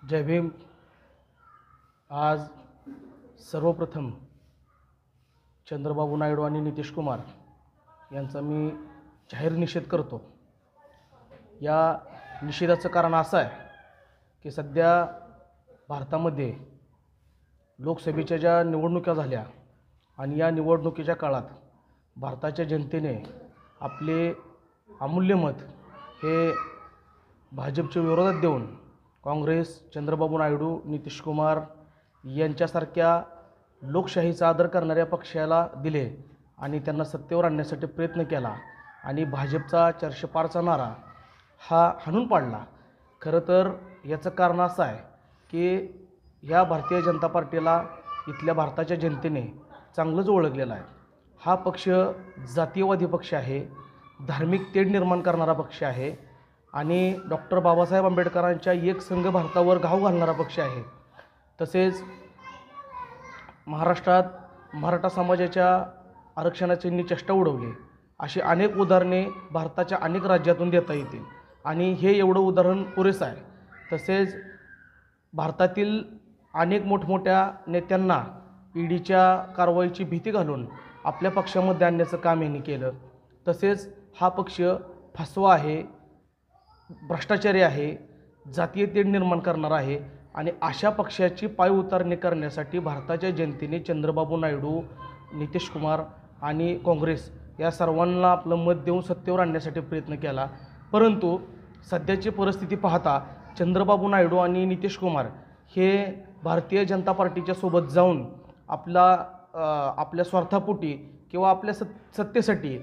जय भीम। आज सर्वप्रथम चंद्रबाबू नायडू आणि नितीश कुमार यांचा मी जाहीर निषेध करतो। या निषेधाचं कारण असं आहे की सध्या भारतामध्ये लोकसभेच्या ज्या निवडणुका झाल्या आणि या निवडणुकीच्या काळात भारताच्या जनतेने आपले अमूल्य मत हे भाजपच्या विरोधात देऊन काँग्रेस, चंद्रबाबू नायडू, नितीश कुमार यांच्यासारख्या लोकशाहीचा आदर करणाऱ्या पक्षाला दिले आणि त्यांना सत्तेवर आणण्यासाठी प्रयत्न केला आणि भाजपचा 400 पारचा नारा हा हाणून पाडला। खरं तर याचं कारण असं आहे की या भारतीय जनता पार्टीला इथल्या भारताच्या जनतेने चांगलंच ओळखलेलं आहे। हा पक्ष जातीयवादी पक्ष आहे, धार्मिक तेढ निर्माण करणारा पक्ष आहे आणि डॉक्टर बाबासाहेब आंबेडकरांच्या एक संघ भारतावर घाव घालणारा पक्ष आहे। तसेच महाराष्ट्रात मराठा समाजाच्या आरक्षणाची चेष्टा उडवली अशी अनेक उदाहरणे भारताच्या अनेक राज्यातून देता येतील आणि हे एवढं उदाहरण पुरेसं आहे। तसेच भारतातील अनेक मोठमोठ्या नेत्यांना ईडीच्या कारवाईची भीती घालून आपल्या पक्षामध्ये आणण्याचं काम यांनी केलं। तसेच हा पक्ष फसवा आहे, भ्रष्टाचारी आहे, जातीय तेढ निर्माण करणारा आहे आणि अशा पक्षाची पायउतारणी करण्यासाठी भारताच्या जनतेने चंद्रबाबू नायडू, नितीश कुमार आणि काँग्रेस या सर्वांना आपलं मत देऊन सत्तेवर आणण्यासाठी प्रयत्न केला। परंतु सध्याची परिस्थिती पाहता चंद्रबाबू नायडू आणि नितीश कुमार हे भारतीय जनता पार्टीच्या सोबत जाऊन आपल्या स्वार्थापोटी किंवा आपल्या सत्तेसाठी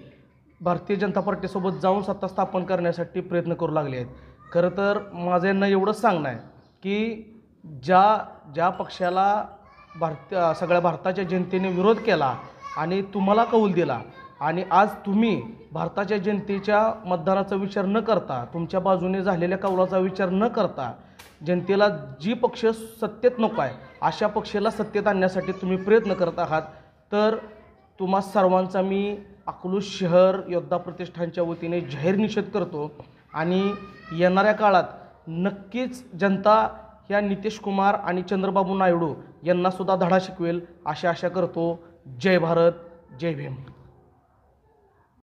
भारतीय जनता पार्टीसोबत जाऊन सत्ता स्थापन करण्यासाठी प्रयत्न करू लागले आहेत। खरं तर माझं यांना एवढंच सांगणं आहे की ज्या पक्षाला सगळ्या भारताच्या जनतेने विरोध केला आणि तुम्हाला कौल दिला आणि आज तुम्ही भारताच्या जनतेच्या मतदानाचा विचार न करता, तुमच्या बाजूने झालेल्या कौलाचा विचार न करता, जनतेला जी पक्ष सत्तेत नको आहे अशा पक्षाला सत्तेत आणण्यासाठी तुम्ही प्रयत्न करत आहात, तर तुम्हा सर्वांचा मी अकलूज शहर योद्धा प्रतिष्ठानच्या वतीने जाहीर निषेध करतो आणि येणाऱ्या काळात नक्कीच जनता ह्या नितीश कुमार आणि चंद्रबाबू नायडू यांनासुद्धा धडा शिकवेल अशी आशा करतो। जय भारत, जय भीम।